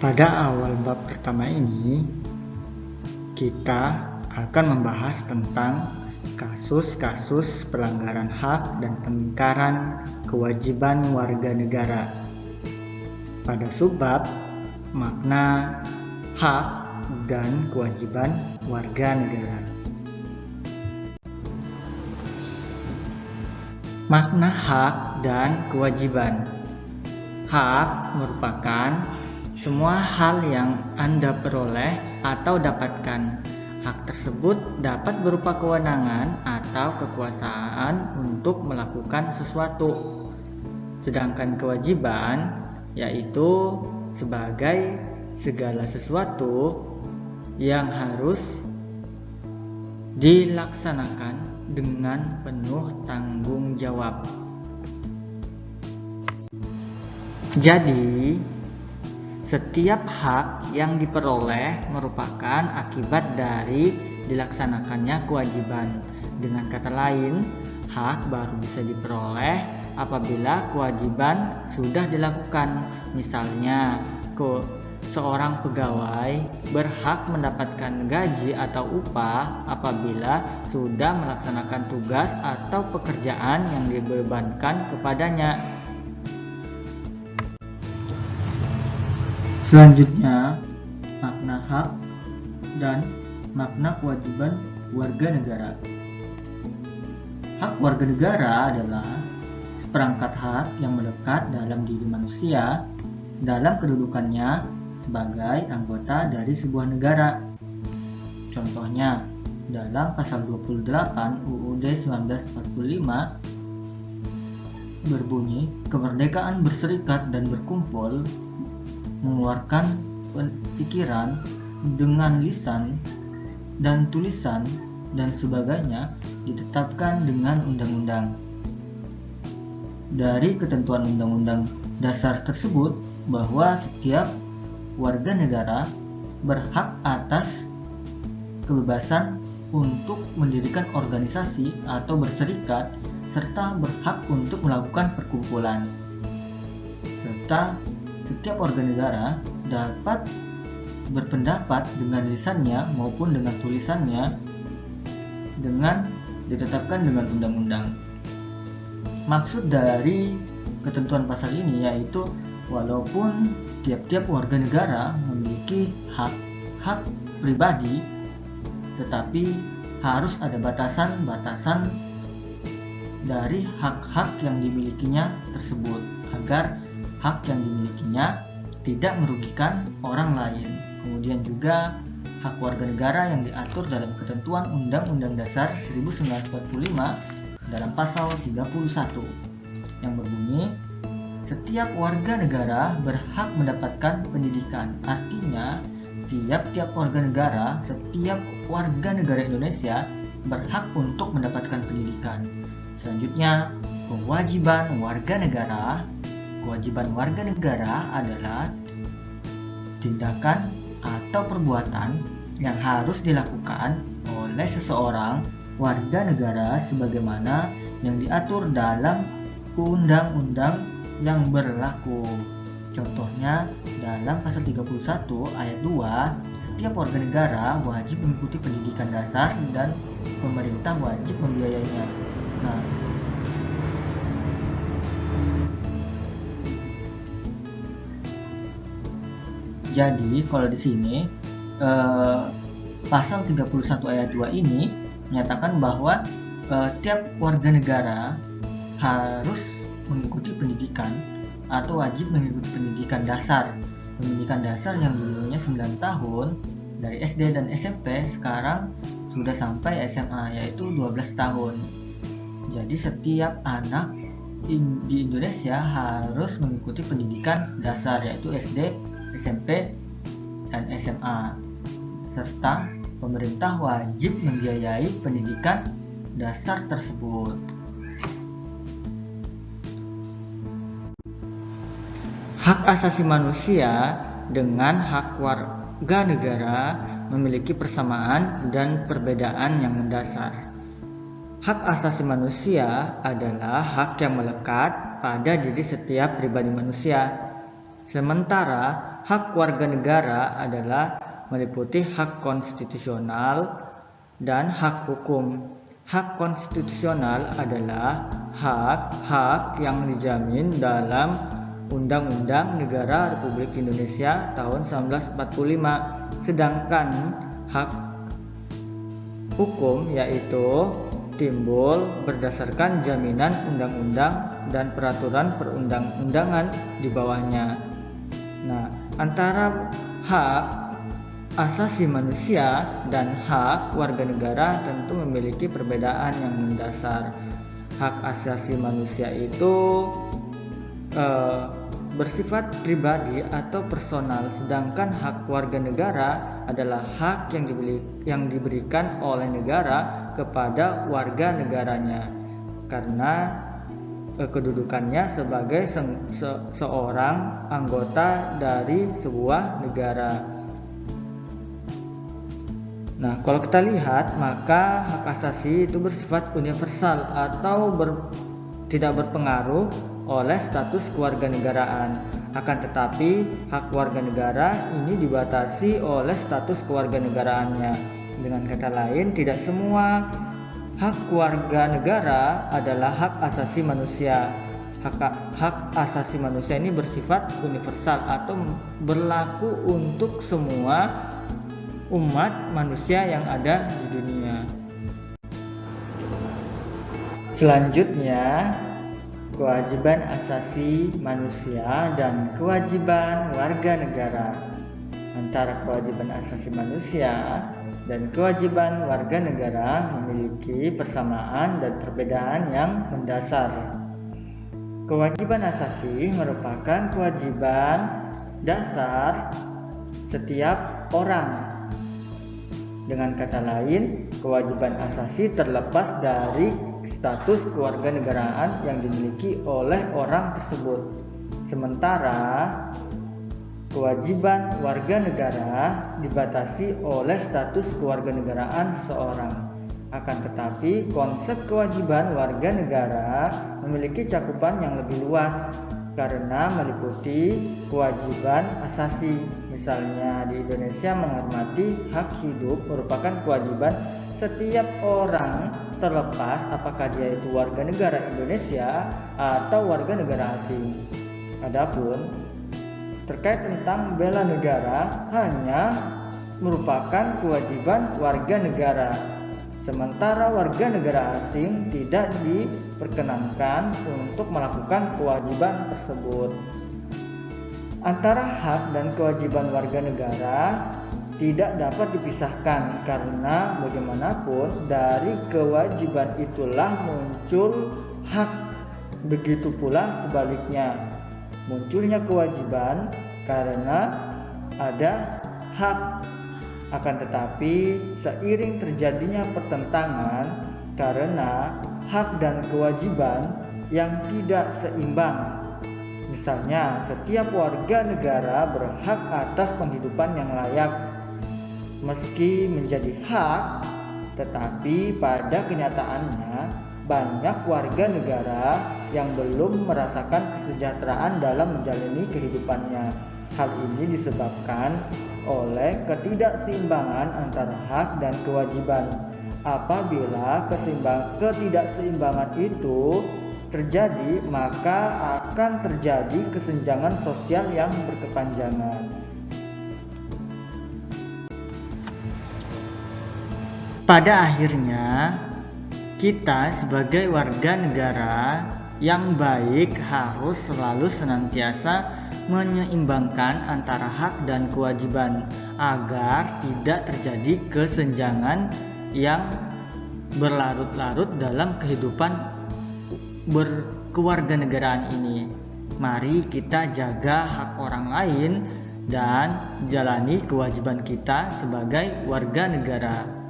Pada awal bab pertama ini, kita akan membahas tentang kasus-kasus pelanggaran hak dan pengingkaran kewajiban warga negara. Pada subbab, makna hak dan kewajiban warga negara. Makna hak dan kewajiban. Hak merupakan semua hal yang Anda peroleh atau dapatkan. Hak tersebut dapat berupa kewenangan atau kekuasaan untuk melakukan sesuatu. Sedangkan kewajiban yaitu sebagai segala sesuatu yang harus dilaksanakan dengan penuh tanggung jawab. Jadi, setiap hak yang diperoleh merupakan akibat dari dilaksanakannya kewajiban. Dengan kata lain, hak baru bisa diperoleh apabila kewajiban sudah dilakukan. Misalnya, seorang pegawai berhak mendapatkan gaji atau upah apabila sudah melaksanakan tugas atau pekerjaan yang dibebankan kepadanya. Selanjutnya, makna hak dan makna kewajiban warga negara. Hak warga negara adalah seperangkat hak yang melekat dalam diri manusia dalam kedudukannya sebagai anggota dari sebuah negara. Contohnya, dalam pasal 28 UUD 1945 berbunyi, kemerdekaan berserikat dan berkumpul, mengeluarkan pikiran dengan lisan dan tulisan dan sebagainya ditetapkan dengan undang-undang. Dari ketentuan undang-undang dasar tersebut bahwa setiap warga negara berhak atas kebebasan untuk mendirikan organisasi atau berserikat serta berhak untuk melakukan perkumpulan, serta setiap warga negara dapat berpendapat dengan lisannya maupun dengan tulisannya dengan ditetapkan dengan undang-undang. Maksud dari ketentuan pasal ini yaitu walaupun tiap-tiap warga negara memiliki hak pribadi, tetapi harus ada batasan-batasan dari hak-hak yang dimilikinya tersebut agar hak yang dimilikinya tidak merugikan orang lain. Kemudian juga hak warga negara yang diatur dalam ketentuan Undang-Undang Dasar 1945 dalam pasal 31 yang berbunyi, setiap warga negara berhak mendapatkan pendidikan. Artinya, tiap-tiap warga negara, setiap warga negara Indonesia berhak untuk mendapatkan pendidikan. Selanjutnya, kewajiban warga negara. Kewajiban warga negara adalah tindakan atau perbuatan yang harus dilakukan oleh seseorang warga negara sebagaimana yang diatur dalam undang-undang yang berlaku. Contohnya, dalam pasal 31 ayat 2, setiap warga negara wajib mengikuti pendidikan dasar dan pemerintah wajib membiayainya. Nah, jadi kalau di sini pasal 31 ayat 2 ini menyatakan bahwa tiap warga negara harus mengikuti pendidikan atau wajib mengikuti pendidikan dasar. Pendidikan dasar yang dulunya 9 tahun dari SD dan SMP sekarang sudah sampai SMA yaitu 12 tahun. Jadi setiap anak di Indonesia harus mengikuti pendidikan dasar yaitu SD, SMP, dan SMA, serta pemerintah wajib membiayai pendidikan dasar tersebut. Hak asasi manusia dengan hak warga negara memiliki persamaan dan perbedaan yang mendasar. Hak asasi manusia adalah hak yang melekat pada diri setiap pribadi manusia. Sementara hak warga negara adalah meliputi hak konstitusional dan hak hukum. Hak konstitusional adalah hak-hak yang dijamin dalam Undang-Undang Negara Republik Indonesia tahun 1945. Sedangkan hak hukum yaitu timbul berdasarkan jaminan undang-undang dan peraturan perundang-undangan di bawahnya. Nah, antara hak asasi manusia dan hak warga negara tentu memiliki perbedaan yang mendasar. Hak asasi manusia itu bersifat pribadi atau personal, sedangkan hak warga negara adalah hak yang diberikan oleh negara kepada warga negaranya karena kedudukannya sebagai seorang anggota dari sebuah negara. Nah, kalau kita lihat, maka hak asasi itu bersifat universal atau tidak berpengaruh oleh status kewarganegaraan. Akan tetapi, hak warga negara ini dibatasi oleh status kewarganegaraannya. Dengan kata lain, tidak semua hak warga negara adalah hak asasi manusia. Hak asasi manusia ini bersifat universal atau berlaku untuk semua umat manusia yang ada di dunia. Selanjutnya, kewajiban asasi manusia dan kewajiban warga negara. Antara kewajiban asasi manusia dan kewajiban warga negara memiliki persamaan dan perbedaan yang mendasar. Kewajiban asasi merupakan kewajiban dasar setiap orang. Dengan kata lain, kewajiban asasi terlepas dari status kewarganegaraan yang dimiliki oleh orang tersebut. Sementara kewajiban warga negara dibatasi oleh status kewarganegaraan seseorang. Akan tetapi, konsep kewajiban warga negara memiliki cakupan yang lebih luas karena meliputi kewajiban asasi. Misalnya di Indonesia, menghormati hak hidup merupakan kewajiban setiap orang terlepas apakah dia itu warga negara Indonesia atau warga negara asing. Adapun terkait tentang bela negara hanya merupakan kewajiban warga negara. Sementara warga negara asing tidak diperkenankan untuk melakukan kewajiban tersebut. Antara hak dan kewajiban warga negara tidak dapat dipisahkan karena bagaimanapun dari kewajiban itulah muncul hak. Begitu pula sebaliknya, munculnya kewajiban karena ada hak. Akan tetapi seiring terjadinya pertentangan karena hak dan kewajiban yang tidak seimbang. Misalnya, setiap warga negara berhak atas penghidupan yang layak. Meski menjadi hak, tetapi pada kenyataannya banyak warga negara yang belum merasakan kesejahteraan dalam menjalani kehidupannya. Hal ini disebabkan oleh ketidakseimbangan antara hak dan kewajiban. Apabila ketidakseimbangan itu terjadi, maka akan terjadi kesenjangan sosial yang berkepanjangan. Pada akhirnya, kita sebagai warga negara yang baik harus selalu senantiasa menyeimbangkan antara hak dan kewajiban agar tidak terjadi kesenjangan yang berlarut-larut dalam kehidupan berkewarganegaraan ini. Mari kita jaga hak orang lain dan jalani kewajiban kita sebagai warga negara.